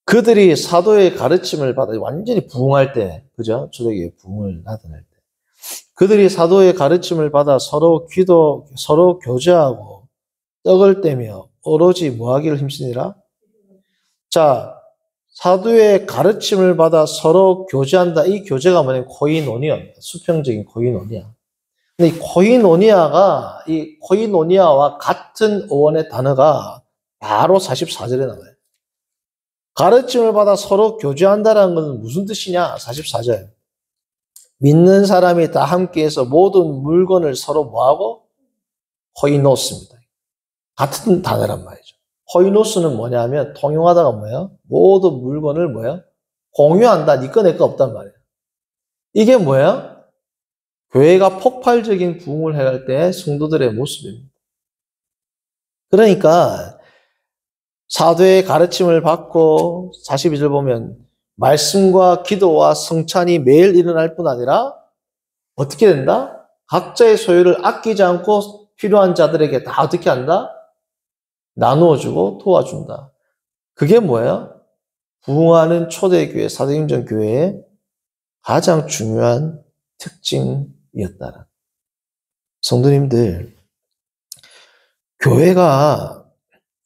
[SPEAKER 1] 그들이 사도의 가르침을 받아 완전히 부흥할 때, 그죠? 초대교회 부흥을 나타낼 때. 그들이 사도의 가르침을 받아 서로 교제하고 떡을 떼며 오로지 뭐하기를 힘쓰니라? 자, 사도의 가르침을 받아 서로 교제한다. 이 교제가 뭐냐면 코이노니아입니다. 수평적인 코이노니아. 근데 이 코이노니아와 같은 어원의 단어가 바로 44절에 나와요. 가르침을 받아 서로 교제한다는 것은 무슨 뜻이냐? 44절. 믿는 사람이 다 함께해서 모든 물건을 서로 뭐하고? 코이노스입니다. 같은 단어란 말이죠. 코이노스는 뭐냐면 통용하다가 뭐예요? 모든 물건을 뭐예요? 공유한다. 니 거 내 거 없단 말이에요. 이게 뭐예요? 교회가 폭발적인 부흥을 해갈 때 성도들의 모습입니다. 그러니까 사도의 가르침을 받고 42절 보면 말씀과 기도와 성찬이 매일 일어날 뿐 아니라 어떻게 된다? 각자의 소유를 아끼지 않고 필요한 자들에게 다 어떻게 한다? 나누어주고 도와준다. 그게 뭐예요? 부흥하는 초대교회, 사도행전 교회의 가장 중요한 특징이었다라. 성도님들, 교회가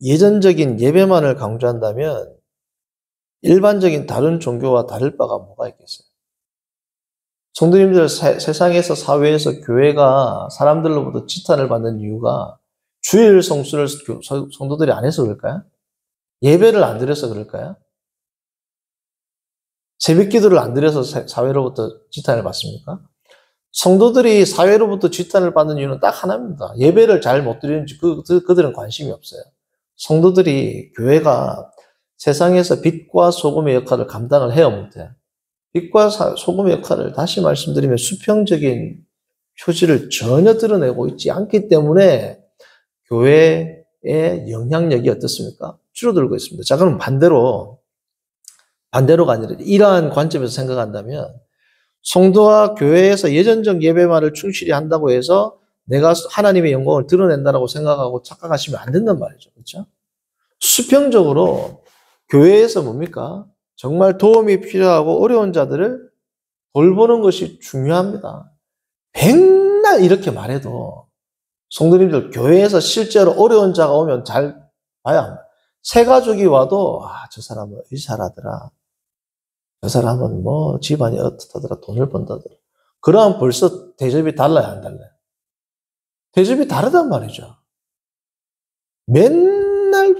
[SPEAKER 1] 예전적인 예배만을 강조한다면 일반적인 다른 종교와 다를 바가 뭐가 있겠어요? 성도님들, 세상에서 사회에서 교회가 사람들로부터 지탄을 받는 이유가 주일 성수를 성도들이 안 해서 그럴까요? 예배를 안 드려서 그럴까요? 새벽 기도를 안 드려서 사회로부터 지탄을 받습니까? 성도들이 사회로부터 지탄을 받는 이유는 딱 하나입니다. 예배를 잘 못 드리는지 그들은 관심이 없어요. 성도들이 교회가 세상에서 빛과 소금의 역할을 감당을 해야 못해. 빛과 소금의 역할을 다시 말씀드리면 수평적인 표지를 전혀 드러내고 있지 않기 때문에 교회의 영향력이 어떻습니까? 줄어들고 있습니다. 자, 그럼 반대로가 아니라 이러한 관점에서 생각한다면 성도와 교회에서 예전적 예배만을 충실히 한다고 해서 내가 하나님의 영광을 드러낸다라고 생각하고 착각하시면 안 된단 말이죠. 그렇죠? 수평적으로 교회에서 뭡니까? 정말 도움이 필요하고 어려운 자들을 돌보는 것이 중요합니다. 백날 이렇게 말해도 성도님들 교회에서 실제로 어려운 자가 오면 잘 봐야 합니다. 새 가족이 와도 저 사람은 의사라더라. 저 사람은 뭐 집안이 어떻다더라. 돈을 번다더라. 그러면 벌써 대접이 달라야 안 달라요? 대접이 다르단 말이죠. 맨날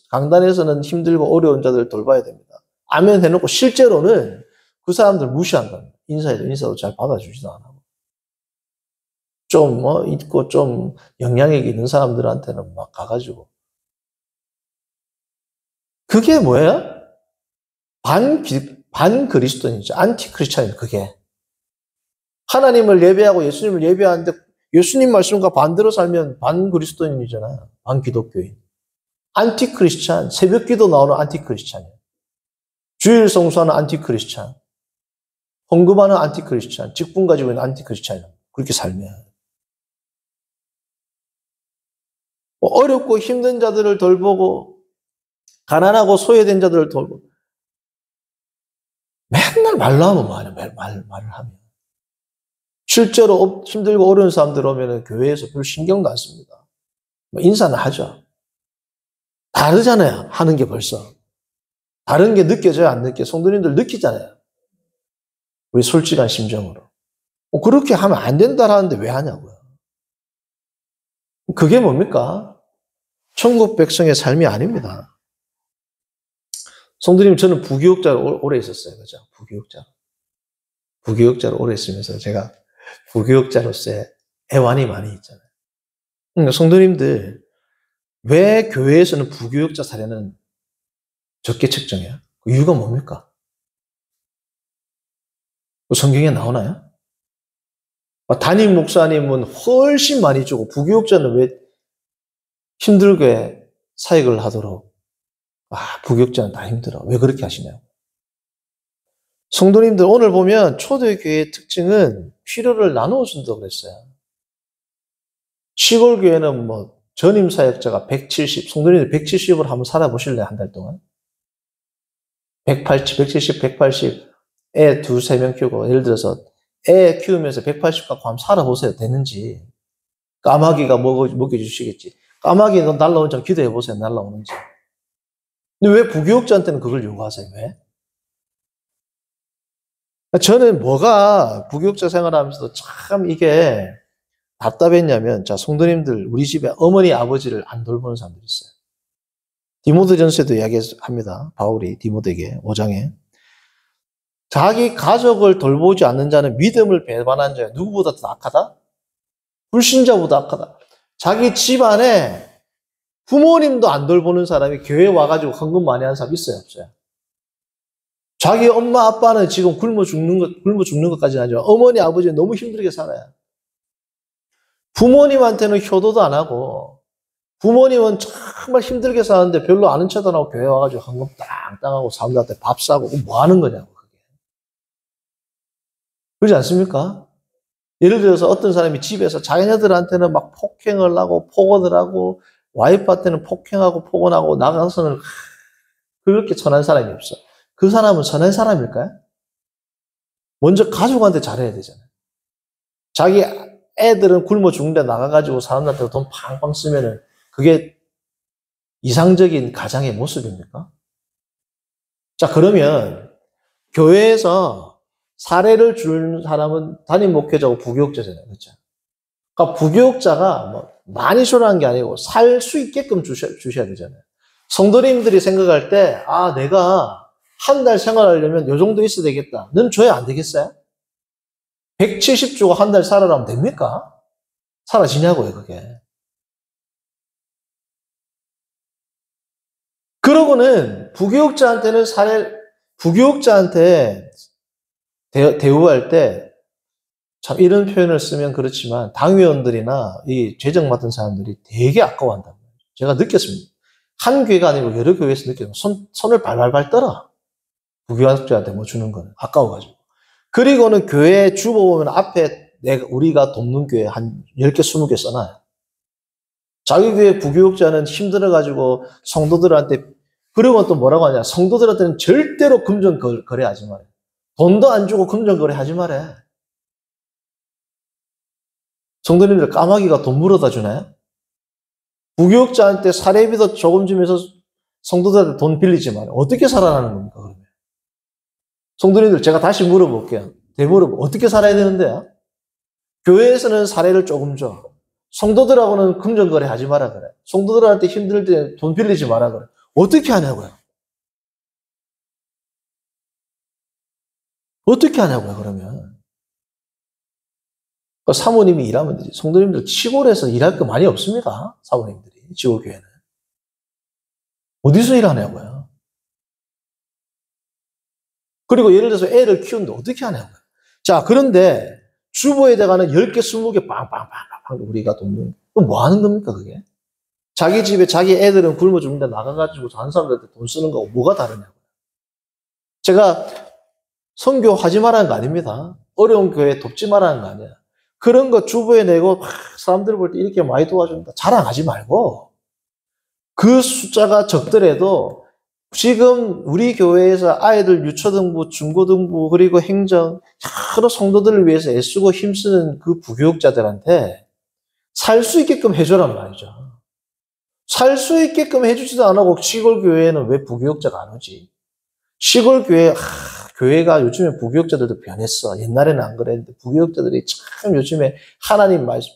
[SPEAKER 1] 강단에서는 힘들고 어려운 자들을 돌봐야 됩니다. 아멘 해놓고 실제로는 그 사람들 무시한다. 인사도 잘 받아주지도 않아. 좀 있고 좀 영향력 있는 사람들한테는 막 가가지고. 그게 뭐예요? 반그리스도인이죠. 안티크리스찬이에요, 그게. 하나님을 예배하고 예수님을 예배하는데 예수님 말씀과 반대로 살면 반그리스도인이잖아요. 반기독교인. 안티크리스찬, 새벽기도 나오는 안티크리스찬이에요. 주일 성수하는 안티크리스찬. 헌금하는 안티크리스찬. 직분 가지고 있는 안티크리스찬이에요. 그렇게 살면. 어렵고 힘든 자들을 돌보고 가난하고 소외된 자들을 돌보고 맨날 말로 하면 뭐하냐, 말을 하면. 실제로 힘들고 어려운 사람들 오면 교회에서 별 신경도 안 씁니다. 인사는 하죠. 다르잖아요. 하는 게 벌써. 다른 게 느껴져요? 안 느껴요? 성도님들 느끼잖아요. 우리 솔직한 심정으로. 그렇게 하면 안 된다라는데 왜 하냐고요. 그게 뭡니까? 천국 백성의 삶이 아닙니다. 성도님, 저는 부교육자로 오래 있었어요. 그죠? 부교육자로 오래 있으면서 제가 부교육자로서의 애환이 많이 있잖아요. 그러니까 성도님들, 왜 교회에서는 부교육자 사례는 적게 책정해요? 그 이유가 뭡니까? 성경에 나오나요? 담임 목사님은 훨씬 많이 주고 부교육자는 왜 힘들게 사역을 하도록 부교육자는 다 힘들어. 왜 그렇게 하시냐고. 성도님들 오늘 보면 초대교회의 특징은 필요를 나누어 준다고 그랬어요. 시골교회는 전임 사역자가 170, 성도님들 170을 한번 살아보실래요? 한 달 동안? 180, 170, 180, 애 2-3명 키우고, 예를 들어서 애 키우면서 180 갖고 한번 살아보세요. 되는지. 까마귀가 먹여주시겠지. 까마귀 날라오는 점 기도해보세요. 날라오는지. 근데 왜 부교육자한테는 그걸 요구하세요? 왜? 저는 뭐가 부교육자 생활하면서도 참 이게 답답했냐면, 자, 성도님들, 우리 집에 어머니, 아버지를 안 돌보는 사람들이 있어요. 디모데전서에도 이야기합니다. 바울이 디모데에게 5장에. 자기 가족을 돌보지 않는 자는 믿음을 배반한 자야. 누구보다 더 악하다? 불신자보다 악하다. 자기 집안에 부모님도 안 돌보는 사람이 교회에 와가지고 헌금 많이 하는 사람 있어요? 없어요? 자기 엄마, 아빠는 지금 굶어 죽는 것까지는 아니지만 어머니, 아버지는 너무 힘들게 살아요. 부모님한테는 효도도 안 하고 부모님은 정말 힘들게 사는데 별로 아는 척도 안 하고 교회 와가지고 헌금 땅땅하고 사람들한테 밥 사고 뭐 하는 거냐고. 그게. 그렇지 않습니까? 예를 들어서 어떤 사람이 집에서 자기네들한테는 막 폭행을 하고 폭언을 하고 와이프한테는 폭행하고 폭언하고 나가서는 그렇게 선한 사람이 없어. 그 사람은 선한 사람일까요? 먼저 가족한테 잘해야 되잖아요. 자기 애들은 굶어 죽는데 나가가지고 사람들한테 돈 팡팡 쓰면은 그게 이상적인 가장의 모습입니까? 자, 그러면 교회에서 사례를 주는 사람은 담임 목회자고 부교육자잖아요. 그렇죠? 그러니까 부교육자가 많이 쇼라는 게 아니고 살 수 있게끔 주셔야 되잖아요. 성도님들이 생각할 때, 내가 한 달 생활하려면 요 정도 있어야 되겠다. 넌 줘야 안 되겠어요? 170 주고 한 달 살아라면 됩니까? 사라지냐고요, 그게. 그러고는 부교육자한테 대우할 때 참 이런 표현을 쓰면 그렇지만 당위원들이나 이 재정 맡은 사람들이 되게 아까워한단 말이에요. 제가 느꼈습니다. 한 교회가 아니고 여러 교회에서 느꼈어요. 손을 발발발 떨어. 부교육자한테 주는 거는 아까워가지고. 그리고는 교회 주보 보면 앞에 우리가 돕는 교회 한 10개, 20개 써놔요. 자기 교회 부교육자는 힘들어가지고 성도들한테, 그리고 또 뭐라고 하냐. 성도들한테는 절대로 금전 거래하지 말아요. 돈도 안 주고 금전 거래하지 말아요. 성도님들 까마귀가 돈 물어다 주나요? 부교육자한테 사례비도 조금 주면서 성도들한테 돈 빌리지 말아요. 어떻게 살아나는 겁니까, 그러면? 성도님들 제가 다시 물어볼게요. 되물어보 어떻게 살아야 되는데요? 교회에서는 사례를 조금 줘. 성도들하고는 금전거래 하지 마라 그래. 성도들한테 힘들 때 돈 빌리지 마라 그래. 어떻게 하냐고요? 어떻게 하냐고요, 그러면. 사모님이 일하면 되지. 성도님들 시골에서 일할 거 많이 없습니다. 사모님들이. 시골교회는. 어디서 일하냐고요. 그리고 예를 들어서 애를 키우는데 어떻게 하냐고요. 자, 그런데 주부에다가는 10개, 20개 빵빵빵빵 우리가 돕는. 그럼 뭐 하는 겁니까, 그게? 자기 집에 자기 애들은 굶어 죽는데 나가가지고 다른 사람들한테 돈 쓰는 거하고 뭐가 다르냐고요. 제가 선교하지 말라는 거 아닙니다. 어려운 교회 돕지 말라는 거 아니야. 그런 거 주부에 내고 사람들 볼 때 이렇게 많이 도와준다. 자랑하지 말고 그 숫자가 적더라도 지금 우리 교회에서 아이들 유초등부, 중고등부 그리고 행정 여러 성도들을 위해서 애쓰고 힘쓰는 그 부교육자들한테 살 수 있게끔 해줘란 말이죠. 살 수 있게끔 해주지도 안 하고 시골 교회에는 왜 부교육자가 안 오지? 시골 교회 교회가 요즘에 부교육자들도 변했어. 옛날에는 안 그랬는데 부교육자들이 참 요즘에 하나님 말씀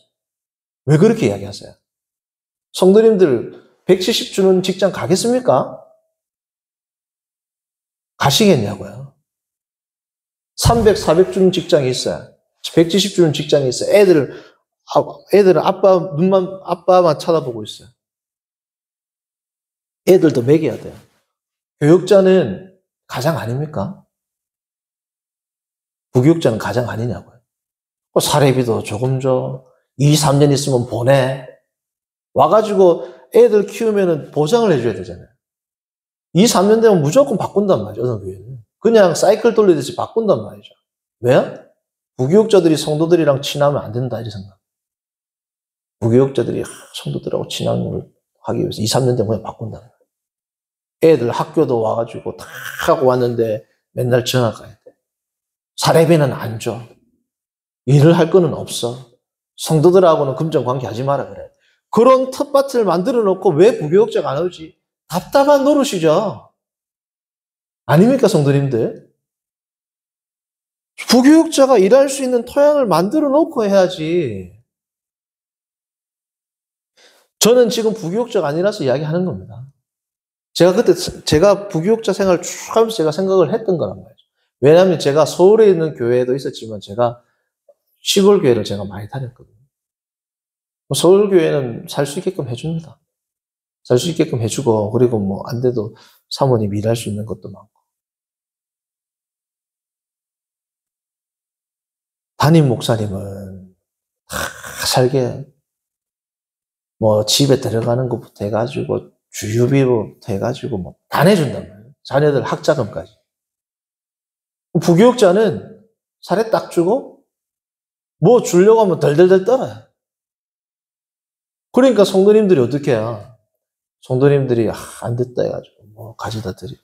[SPEAKER 1] 왜 그렇게 이야기하세요? 성도님들 170 주는 직장 가겠습니까? 가시겠냐고요. 300, 400 주는 직장이 있어요. 170 주는 직장이 있어요. 애들은 아빠만 쳐다보고 있어요. 애들도 먹여야 돼요. 교육자는 가장 아닙니까? 부교육자는 가장 아니냐고요. 사례비도 조금 줘. 2, 3년 있으면 보내. 와가지고 애들 키우면 보장을 해줘야 되잖아요. 2, 3년 되면 무조건 바꾼단 말이죠. 어느 교회는. 그냥 사이클 돌리듯이 바꾼단 말이죠. 왜? 부교육자들이 성도들이랑 친하면 안 된다. 이런 생각. 부교육자들이 성도들하고 친하게 하기 위해서 2, 3년 되면 그냥 바꾼다는 거예요. 애들 학교도 와가지고 다 하고 왔는데 맨날 전화 가야 돼. 사례비는 안 줘. 일을 할 거는 없어. 성도들하고는 금전 관계하지 마라 그래. 그런 텃밭을 만들어 놓고 왜 부교육자가 안 오지? 답답한 노릇이죠. 아닙니까, 성도님들? 부교육자가 일할 수 있는 토양을 만들어 놓고 해야지. 저는 지금 부교육자가 아니라서 이야기하는 겁니다. 제가 부교육자 생활 쭉 하면서 제가 생각을 했던 거란 말이죠. 왜냐하면 제가 서울에 있는 교회도 있었지만 제가 시골 교회를 제가 많이 다녔거든요. 서울 교회는 살 수 있게끔 해줍니다. 살 수 있게끔 해주고, 그리고 뭐 안 돼도 사모님 일할 수 있는 것도 많고. 담임 목사님은 다 살게 뭐 집에 들어가는 것부터 해가지고 주유비부터 해가지고 뭐 다 내준단 말이에요. 자녀들 학자금까지. 부교육자는 사례 딱 주고 뭐 주려고 하면 덜덜덜 떨어요. 그러니까 성도님들이 어떻게 해요? 성도님들이 안 됐다 해가지고 뭐 가져다 드리고.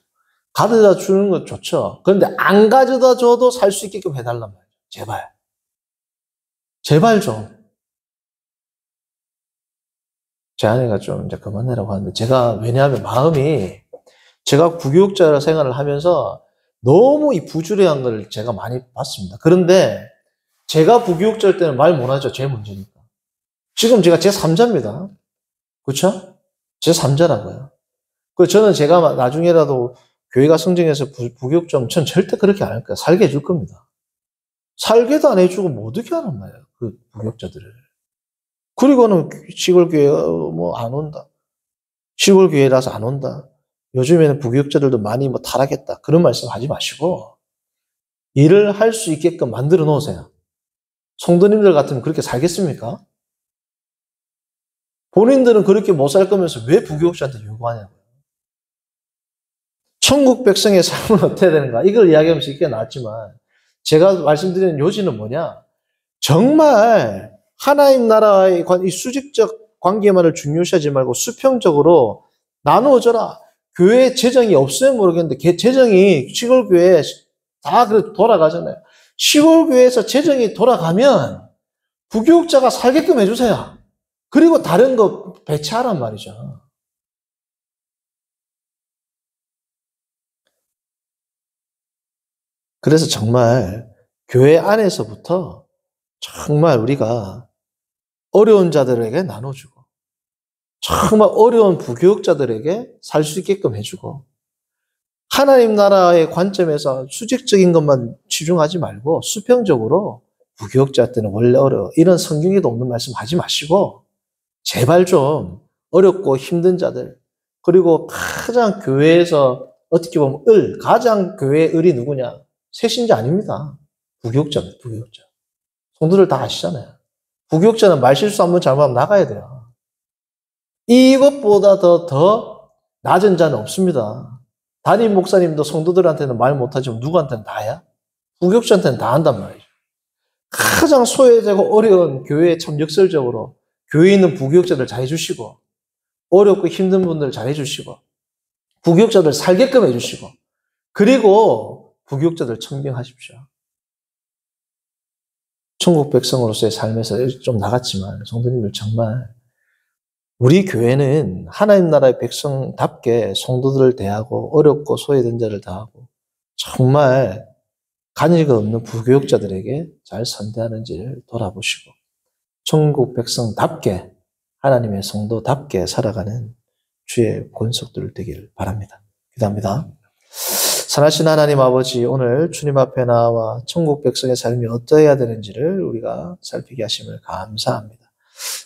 [SPEAKER 1] 가져다 주는 건 좋죠. 그런데 안 가져다 줘도 살 수 있게끔 해달란 말이에요. 제발. 제발 좀. 제 아내가 좀 이제 그만해라고 하는데 왜냐하면 마음이 제가 부교육자 생활을 하면서 너무 이 부주의한 걸 제가 많이 봤습니다. 그런데 제가 부교육자일 때는 말 못하죠. 제 문제니까. 지금 제가 제3자입니다. 그렇죠? 제3자라고요. 그래서 저는 제가 나중에라도 교회가 성장해서 부교육자면 전 절대 그렇게 안 할 거예요. 살게 해줄 겁니다. 살게도 안 해주고 뭐 어떻게 하는 말이에요. 그 부교육자들을. 그리고는 시골교회 뭐 안 온다. 시골교회라서 안 온다. 요즘에는 부교육자들도 많이 뭐 타락했다. 그런 말씀 하지 마시고 일을 할 수 있게끔 만들어 놓으세요. 성도님들 같으면 그렇게 살겠습니까? 본인들은 그렇게 못 살 거면서 왜 부교육자한테 요구하냐고요. 천국 백성의 삶은 어떻게 되는가? 이걸 이야기하면서 이렇게 나왔지만 제가 말씀드리는 요지는 뭐냐? 정말 하나님 나라의 이 수직적 관계만을 중요시하지 말고 수평적으로 나누어져라. 교회 재정이 없으면 모르겠는데 재정이 시골교회에 다 돌아가잖아요. 시골교회에서 재정이 돌아가면 부교육자가 살게끔 해주세요. 그리고 다른 거 배치하란 말이죠. 그래서 정말 교회 안에서부터 정말 우리가 어려운 자들에게 나눠주고 정말 어려운 부교육자들에게 살 수 있게끔 해주고 하나님 나라의 관점에서 수직적인 것만 치중하지 말고 수평적으로 부교육자한테는 원래 어려워. 이런 성경에도 없는 말씀 하지 마시고 제발 좀 어렵고 힘든 자들 그리고 가장 교회에서 어떻게 보면 가장 교회의 을이 누구냐? 새신자 아닙니다. 부교육자입니다. 부교육자. 성도들 다 아시잖아요. 부교육자는 말실수 한번 잘못하면 나가야 돼요. 이것보다 더 낮은 자는 없습니다. 담임 목사님도 성도들한테는 말 못하지만 누구한테는 다 해야? 부교육자한테는 다 한단 말이죠. 가장 소외되고 어려운 교회에 참 역설적으로 교회에 있는 부교육자들 잘해주시고 어렵고 힘든 분들 잘해주시고 부교육자들 살게끔 해주시고 그리고 부교육자들 청빙하십시오. 천국 백성으로서의 삶에서 좀 나갔지만 성도님들 정말 우리 교회는 하나님 나라의 백성답게 성도들을 대하고 어렵고 소외된 자를 대하고 정말 간이가 없는 부교육자들에게 잘 선대하는지를 돌아보시고 천국 백성답게 하나님의 성도답게 살아가는 주의 권속들 되기를 바랍니다. 기도합니다. 선하신 하나님 아버지, 오늘 주님 앞에 나와 천국 백성의 삶이 어떠해야 되는지를 우리가 살피게 하심을 감사합니다.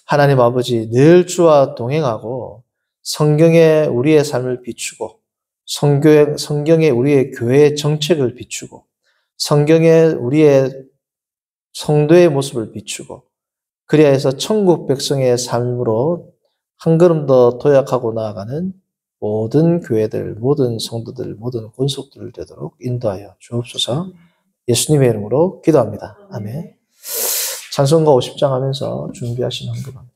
[SPEAKER 1] 하나님 아버지, 늘 주와 동행하고 성경에 우리의 삶을 비추고 성경에 우리의 교회의 정책을 비추고 성경에 우리의 성도의 모습을 비추고 그리하 해서 천국 백성의 삶으로 한 걸음 더 도약하고 나아가는 모든 교회들, 모든 성도들, 모든 권속들을 되도록 인도하여 주옵소서. 예수님의 이름으로 기도합니다. 아멘. 찬송가 50장 하면서 준비하신 헌금합니다.